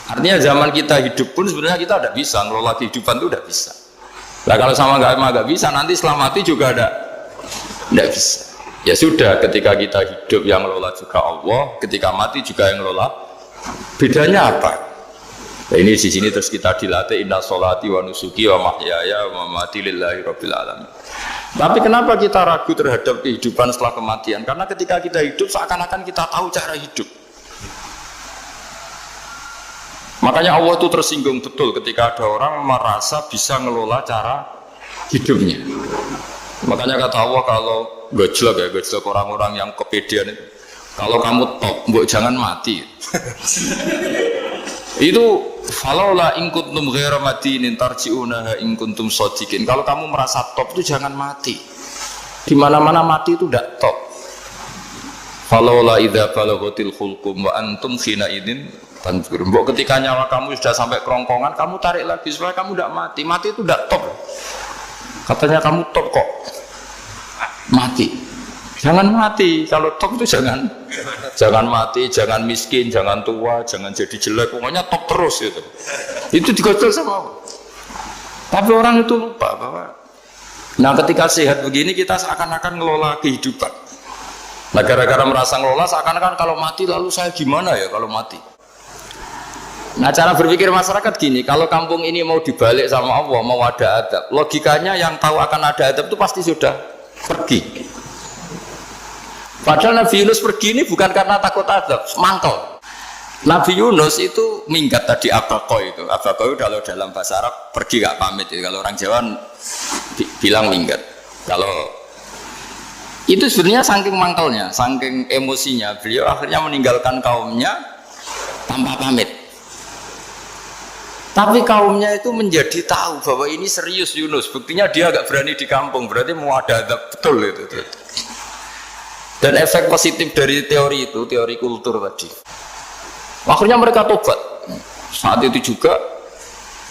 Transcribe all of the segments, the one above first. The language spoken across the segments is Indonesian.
Artinya zaman kita hidup pun sebenarnya kita tidak bisa ngelola kehidupan itu, tidak bisa. Nah kalau sama nggak bisa, nanti setelah mati juga tidak bisa. Ya sudah, ketika kita hidup yang ngelola juga Allah, ketika mati juga yang ngelola. Bedanya apa? Nah, ini di sini terus kita dilatih inna sholati wa nusuki wa mahyaya wa mamati lillahi rabbil alamin. Tapi kenapa kita ragu terhadap kehidupan setelah kematian? Karena ketika kita hidup seakan-akan kita tahu cara hidup. Makanya Allah itu tersinggung betul ketika ada orang merasa bisa ngelola cara hidupnya. Makanya kata Allah, kalau gojlok orang-orang yang kepedean itu, kalau kamu top, mbok jangan mati. Itu falaula in kuntum ghairu madinin tarji'unaha in kuntum shadiqin. Kalau kamu merasa top itu jangan mati. Di mana-mana mati itu tidak top. Falaula idza balaghatil khulqum wa antum khina idin tanzur. Mbok ketika nyawa kamu sudah sampai kerongkongan, kamu tarik lagi supaya kamu tidak mati. Mati itu tidak top. Katanya kamu top kok. Mati. Jangan mati. Kalau top itu jangan mati, jangan miskin, jangan tua, jangan jadi jelek. Pokoknya top terus gitu. Itu digocol sama Allah. Tapi orang itu lupa bahwa nah ketika sehat begini kita seakan-akan ngelola kehidupan. Nah gara-gara merasa ngelola seakan-akan kalau mati lalu saya gimana ya kalau mati. Nah cara berpikir masyarakat gini, kalau kampung ini mau dibalik sama Allah, mau ada adab, logikanya yang tahu akan ada adab itu pasti sudah pergi. Padahal Nabi Yunus pergi ini bukan karena takut adab, mangkel. Nabi Yunus itu minggat tadi abaqo itu. Abaqo itu kalau dalam bahasa Arab pergi gak pamit. Kalau orang Jawa bilang minggat. Kalau itu sebenarnya saking mangkelnya, saking emosinya, beliau akhirnya meninggalkan kaumnya tanpa pamit. Tapi kaumnya itu menjadi tahu bahwa ini serius Yunus. Buktinya dia agak berani di kampung, berarti mau ada adab betul itu. Dan efek positif dari teori itu, teori kultur tadi. Akhirnya mereka tobat. Saat itu juga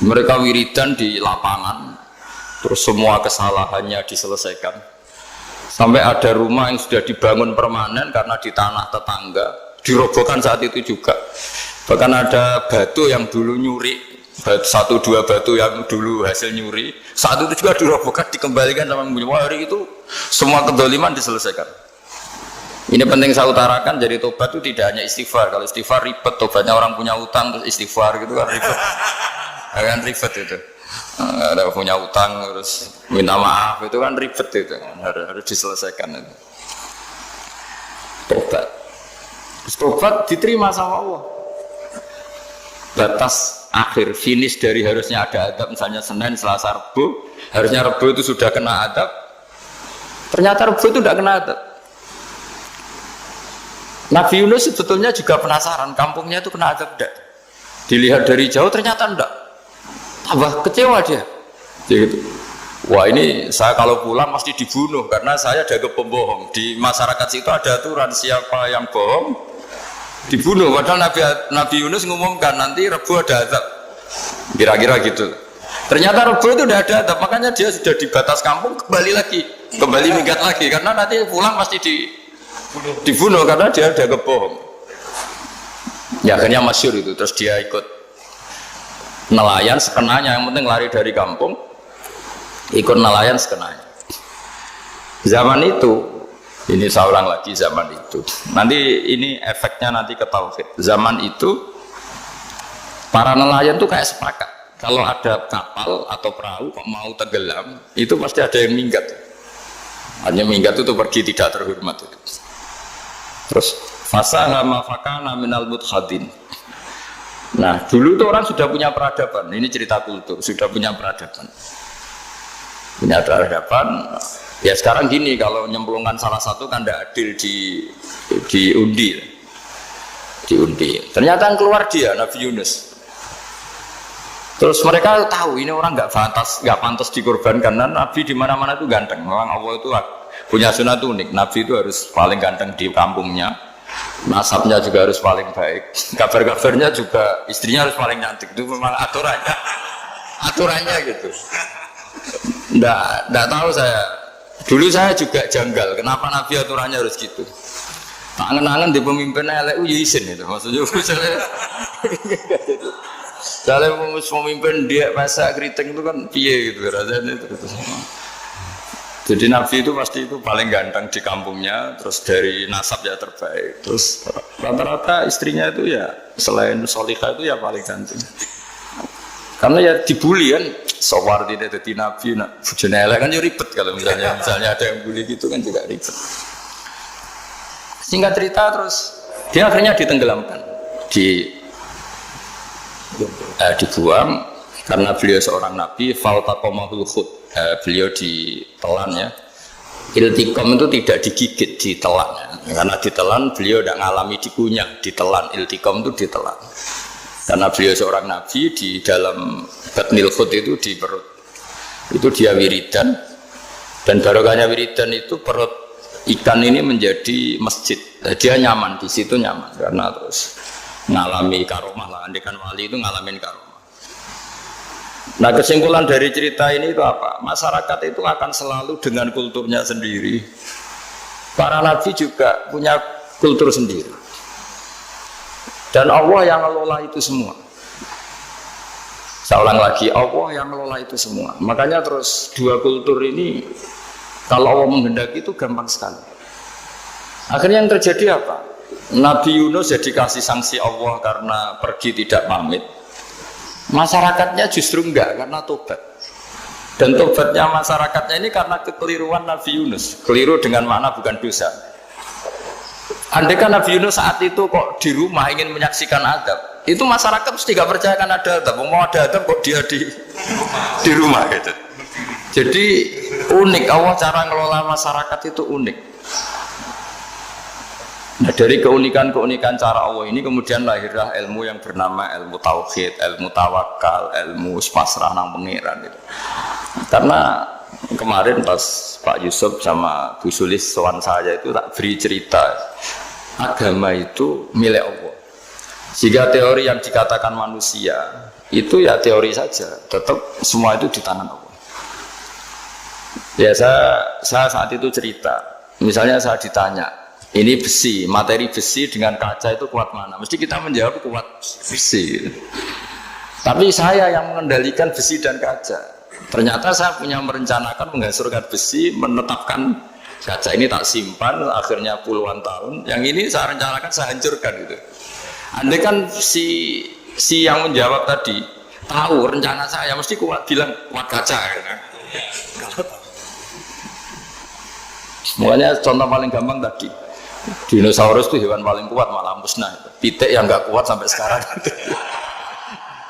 mereka wiridan di lapangan, terus semua kesalahannya diselesaikan. Sampai ada rumah yang sudah dibangun permanen karena di tanah tetangga, dirobohkan saat itu juga. Bahkan ada batu yang dulu nyuri, satu dua batu yang dulu hasil nyuri, saat itu juga dirobohkan, dikembalikan sama hari itu semua kedoliman diselesaikan. Ini penting saya utarakan, jadi tobat itu tidak hanya istighfar. Kalau istighfar ribet, tobatnya orang punya utang terus istighfar gitu kan ribet. Kan ribet itu. Ada punya utang terus minta maaf itu kan ribet itu. Harus diselesaikan itu. Tobat diterima sama Allah. Batas akhir finish dari harusnya ada adab, misalnya Senin, Selasa, Rabu, harusnya Rabu itu sudah kena adab, ternyata Rabu itu tidak kena adab. Nabi Yunus sebetulnya juga penasaran kampungnya itu kena adab tidak, dilihat dari jauh ternyata tidak, tambah kecewa dia. Gitu. Wah ini saya kalau pulang pasti dibunuh karena saya jaga pembohong. Di masyarakat situ ada aturan siapa yang bohong dibunuh. Padahal Nabi Yunus ngumumkan nanti Rebu ada adab, kira-kira gitu. Ternyata Rebu itu udah ada adab, makanya dia sudah di batas kampung kembali minggat lagi karena nanti pulang pasti dibunuh karena dia ada kebohong. Ya akhirnya masyhur itu, terus dia ikut nelayan sekenanya, yang penting lari dari kampung, ikut nelayan sekenanya. Zaman itu, ini saya ulang lagi zaman itu. Nanti ini efeknya nanti ke tauhid. Zaman itu para nelayan tuh kayak sepakat. Kalau ada kapal atau perahu kok mau tenggelam, itu pasti ada yang minggat. Hanya minggat itu pergi tidak terhormat itu. Terus fasahama fakana minal mudkhadin. Nah dulu tuh orang sudah punya peradaban. Ini cerita kultur, sudah punya peradaban. Punya peradaban. Ya sekarang gini, kalau nyemplungkan salah satu kan tidak adil diundi. Ternyata yang keluar dia Nabi Yunus. Terus mereka tahu ini orang nggak pantas dikorbankan karena Nabi di mana-mana itu ganteng. Memang Allah itu punya sunat unik. Nabi itu harus paling ganteng di kampungnya. Nasabnya juga harus paling baik. Kabar-kabarnya juga istrinya harus paling cantik. Itu memang aturannya gitu. Nggak tahu saya. Dulu saya juga janggal. Kenapa Nabi aturannya harus gitu? Tak angen-angen di pemimpin elek ya isin itu maksudnya. Kalau pemimpin dia masak keriting itu kan piye gitu rasanya itu. Jadi Nabi itu pasti itu paling ganteng di kampungnya, terus dari nasab ya terbaik, terus rata-rata istrinya itu ya selain solihah itu ya paling ganteng. Karena ya dibully kan, sawar tidak jadi Nabi, bujone elek kan ya ribet kalau misalnya ada yang bully gitu kan juga ribet. Singkat cerita terus dia akhirnya ditenggelamkan, dibuang karena beliau seorang nabi. Faltaqamahul khut, beliau ditelan ya. Iltiqam itu tidak digigit, ditelan ya. Karena ditelan beliau tidak mengalami dikunyah, ditelan. Iltiqam itu ditelan. Karena beliau seorang nabi, di dalam batnil khut itu di perut itu dia wiridan, dan barokahnya wiridan itu perut ikan ini menjadi masjid. Dia nyaman di situ, nyaman karena terus ngalami karomah lah. Andekan wali itu ngalamin karomah. Nah, kesimpulan dari cerita ini itu apa? Masyarakat itu akan selalu dengan kulturnya sendiri. Para nabi juga punya kultur sendiri. Dan Allah yang ngelola itu semua. Saya ulang lagi, Allah yang ngelola itu semua. Makanya terus dua kultur ini kalau Allah menghendaki itu gampang sekali. Akhirnya yang terjadi apa? Nabi Yunus jadi kasih sanksi Allah karena pergi tidak pamit. Masyarakatnya justru enggak karena tobat. Dan tobatnya masyarakatnya ini karena kekeliruan Nabi Yunus. Keliru dengan makna bukan dosa. Andai kan Nabi Yunus saat itu kok di rumah ingin menyaksikan adab, itu masyarakat mesti gak percaya kan ada adab. Mau ada adab kok dia di rumah gitu. Jadi unik, Allah cara ngelola masyarakat itu unik. Nah, dari keunikan-keunikan cara Allah ini kemudian lahirlah ilmu yang bernama ilmu tauhid, ilmu tawakal, ilmu pasrah nang pangeran gitu. Karena kemarin pas Pak Yusuf sama Bu Sulis sowan saya itu tak beri cerita agama itu milik Allah. Jika teori yang dikatakan manusia itu ya teori saja, tetap semua itu di tangan Allah. Ya saya saat itu cerita, misalnya saya ditanya, ini besi, materi besi dengan kaca itu kuat mana? Mesti kita menjawab kuat besi. Tapi saya yang mengendalikan besi dan kaca. Ternyata saya punya merencanakan menghancurkan besi, menetapkan kaca ini tak simpan, akhirnya puluhan tahun. Yang ini saya rencanakan saya hancurkan gitu. Andai kan si yang menjawab tadi tahu rencana saya, mesti kuat bilang kuat kaca. Gitu. Makanya contoh paling gampang tadi, dinosaurus itu hewan paling kuat malah musnah. Pitik yang nggak kuat sampai sekarang.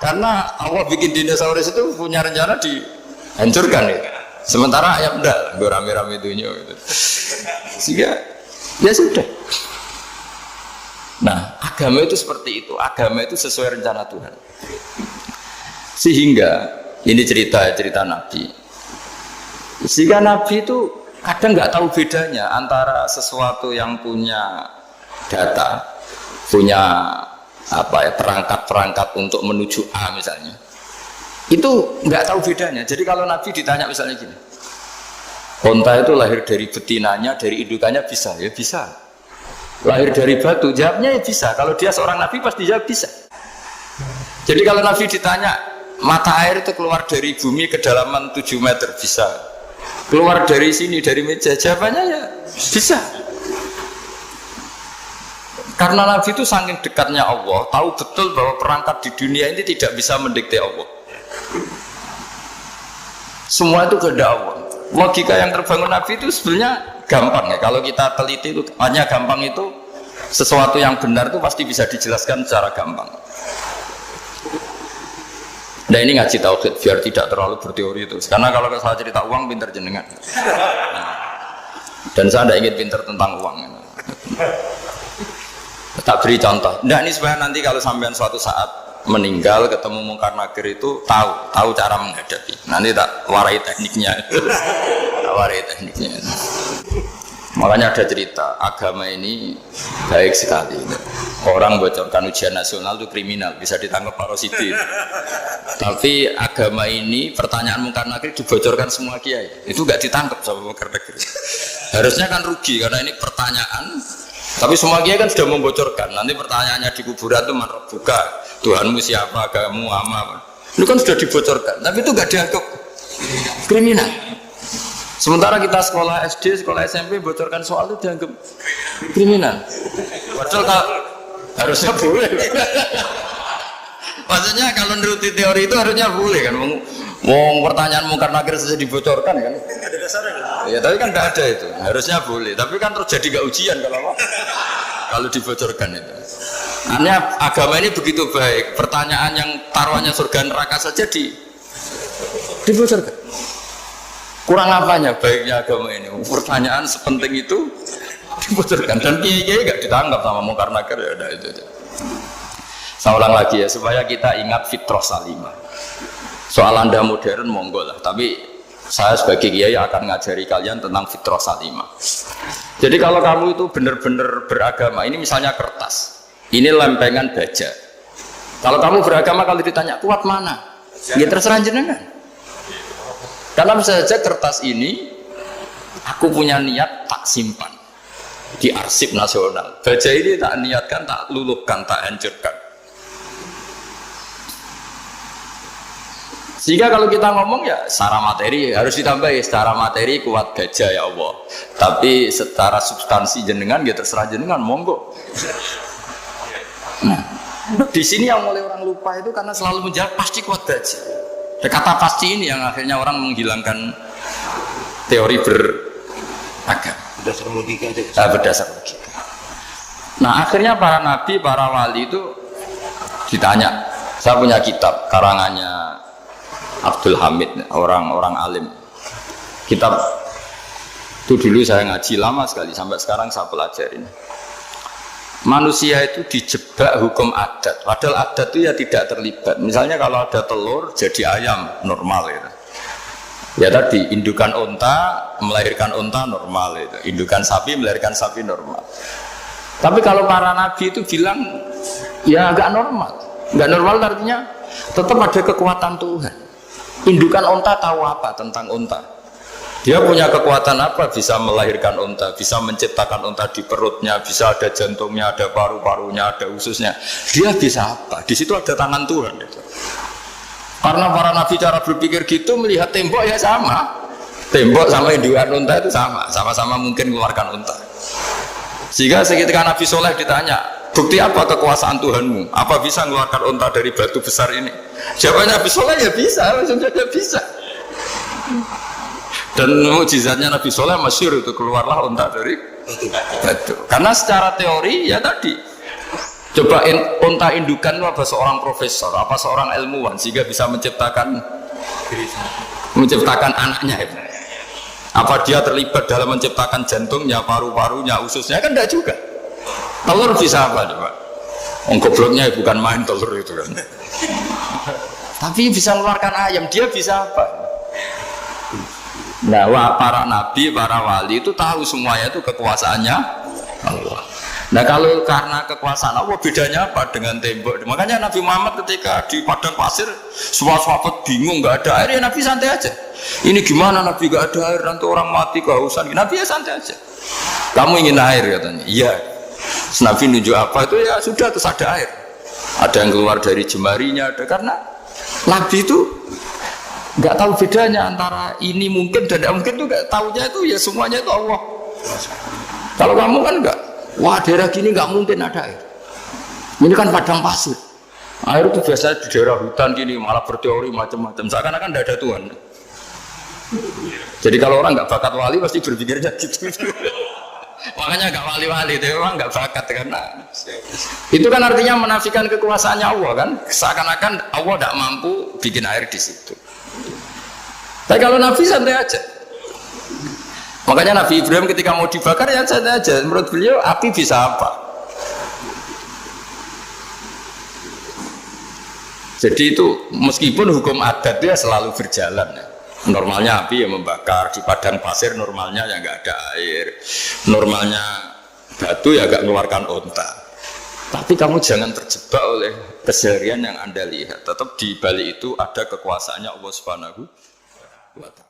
Karena Allah bikin dinosaurus itu punya rencana dihancurkan ya. Sementara ayam enggak, gue rame-rame itunya gitu. Sehingga ya sudah. Nah, agama itu seperti itu. Agama itu sesuai rencana Tuhan. Sehingga ini cerita Nabi. Sehingga Nabi itu kadang nggak tahu bedanya antara sesuatu yang punya data, punya perangkat-perangkat untuk menuju A misalnya, itu nggak tahu bedanya. Jadi kalau Nabi ditanya misalnya gini, onta itu lahir dari betinanya, dari indukannya bisa, ya bisa. Lahir dari batu, jawabnya ya bisa. Kalau dia seorang Nabi pasti jawab bisa. Jadi kalau Nabi ditanya, mata air itu keluar dari bumi kedalaman 7 meter, bisa. Keluar dari sini, dari meja, jawabannya ya bisa. Karena Nabi itu saking dekatnya Allah, tahu betul bahwa perangkat di dunia ini tidak bisa mendikte Allah. Semua itu kehendak Allah. Logika yang terbangun Nabi itu sebenarnya gampang ya. Kalau kita teliti itu hanya gampang, itu sesuatu yang benar itu pasti bisa dijelaskan secara gampang. Nah ini ngaji tauhid biar tidak terlalu berteori itu. Karena kalau saya cerita uang pinter jenengan. Dan saya tidak ingin pinter tentang uang. Tak beri contoh. Nah ini supaya nanti kalau sampean suatu saat meninggal ketemu mungkar nakir itu tahu cara menghadapi. Nanti tak warai tekniknya. Makanya ada cerita agama ini baik sekali. Orang bocorkan ujian nasional itu kriminal, bisa ditangkap Pak Rosidi. Tapi agama ini pertanyaan mungkar nakir dibocorkan semua kiai, itu nggak ditangkap sama mungkar nakir. Harusnya kan rugi karena ini pertanyaan Tapi semua kiai kan sudah membocorkan. Nanti pertanyaannya di kuburan itu man rabbuka, Tuhanmu siapa, agamamu apa. Itu kan sudah dibocorkan. Tapi itu nggak dianggap kriminal. Sementara kita sekolah SD, sekolah SMP bocorkan soal itu dianggap kriminal. Padahal harusnya boleh. Maksudnya kalau menuruti teori itu harusnya boleh kan. Mau pertanyaan mungkar nakir saja dibocorkan kan? Ada dasarnya kan? Ya tapi kan tidak ada itu. Harusnya boleh. Tapi kan terjadi gak ujian kalau dibocorkan itu. Artinya agama ini begitu baik. Pertanyaan yang taruhannya surga neraka saja dibocorkan. Kurang apanya baiknya agama ini? Pertanyaan sepenting itu dibocorkan. Dan kiai-kiai gak ditangkap sama mungkar nakir ya udah itu aja. Saya ulang lagi ya supaya kita ingat fitrah salimah. Soal Anda modern monggo lah, tapi saya sebagai kiai akan ngajari kalian tentang fitrah salimah. Jadi kalau kamu itu benar-benar beragama, ini misalnya kertas, ini lempengan baja. Kalau kamu beragama kalau ditanya kuat mana, ya terserah jenengan. Karena bisa saja kertas ini aku punya niat tak simpan di arsip nasional. Baja ini tak niatkan, tak luluhkan, tak hancurkan. Sehingga kalau kita ngomong ya secara materi harus ditambahi, secara materi kuat gajah ya Allah. Tapi secara substansi jenengan ya terserah jenengan monggo. Nah, di sini yang mulai orang lupa itu karena selalu menjawab pasti kuat gajah. Kata pasti ini yang akhirnya orang menghilangkan teori beragama. Berdasar logika aja. Berdasar logika. Nah akhirnya para nabi, para wali itu ditanya. Saya punya kitab karangannya Abdul Hamid, orang alim. Kitab itu dulu saya ngaji lama sekali, sampai sekarang saya pelajarin. Manusia itu dijebak hukum adat, padahal adat itu ya tidak terlibat. Misalnya kalau ada telur jadi ayam normal itu. Ya tadi indukan unta melahirkan unta normal itu, indukan sapi melahirkan sapi normal. Tapi kalau para nabi itu bilang ya nggak normal, nggak normal artinya tetap ada kekuatan Tuhan. Indukan unta tahu apa tentang unta? Dia punya kekuatan apa? Bisa melahirkan unta, bisa menciptakan unta di perutnya, bisa ada jantungnya, ada paru-parunya, ada ususnya. Dia bisa apa? Di situ ada tangan Tuhan. Gitu. Karena para nabi cara berpikir gitu melihat tembok ya sama. Tembok sama indukan unta itu sama, sama-sama mungkin mengeluarkan unta. Sehingga ketika Nabi Soleh ditanya, bukti apa kekuasaan Tuhanmu? Apa bisa mengeluarkan unta dari batu besar ini? Jawabannya Nabi Soleh ya bisa, langsung saja bisa. Dan mukjizatnya Nabi Soleh masyhur itu keluarlah unta dari batu. Karena secara teori ya tadi, coba unta indukan itu apa seorang profesor, apa seorang ilmuwan sehingga bisa menciptakan anaknya itu. Apa dia terlibat dalam menciptakan jantungnya, paru-parunya, ususnya? Kan enggak juga. Telur bisa apa coba? Gobloknya bukan main telur itu kan. Tapi bisa mengeluarkan ayam, dia bisa apa? Nah, para nabi, para wali itu tahu semuanya itu kekuasaannya Allah. Nah, kalau karena kekuasaan Allah bedanya apa dengan tembok? Makanya Nabi Muhammad ketika di padang pasir, semua sahabat bingung, nggak ada air, ya Nabi santai aja. Ini gimana Nabi nggak ada air, nanti orang mati kehausan. Nabi ya santai aja. Kamu ingin air katanya? Iya. Nabi nunjuk apa itu ya sudah terus ada air. Ada yang keluar dari jemarinya, ada karena Nabi itu nggak tahu bedanya antara ini mungkin dan tidak mungkin tuh nggak tahunya itu ya semuanya itu Allah. Kalau kamu kan nggak, wah daerah gini nggak mungkin ada air. Ini kan padang pasir. Air itu biasanya di daerah hutan gini malah berteori macam-macam. Seakan-akan tidak ada Tuhan. Jadi kalau orang nggak bakat wali pasti berpikirnya gitu. Makanya nggak wali-wali itu memang nggak bakat karena itu kan artinya menafikan kekuasaannya Allah kan. Seakan-akan Allah tidak mampu bikin air di situ. Tapi kalau Nabi santai aja. Makanya Nabi Ibrahim ketika mau dibakar ya santai aja. Menurut beliau api bisa apa? Jadi itu meskipun hukum adat dia selalu berjalan ya. Normalnya api yang membakar di padang pasir, normalnya ya nggak ada air, normalnya batu ya nggak mengeluarkan unta. Tapi kamu jangan terjebak oleh keseharian yang Anda lihat. Tetap di balik itu ada kekuasaannya Allah Subhanahu wa Ta'ala.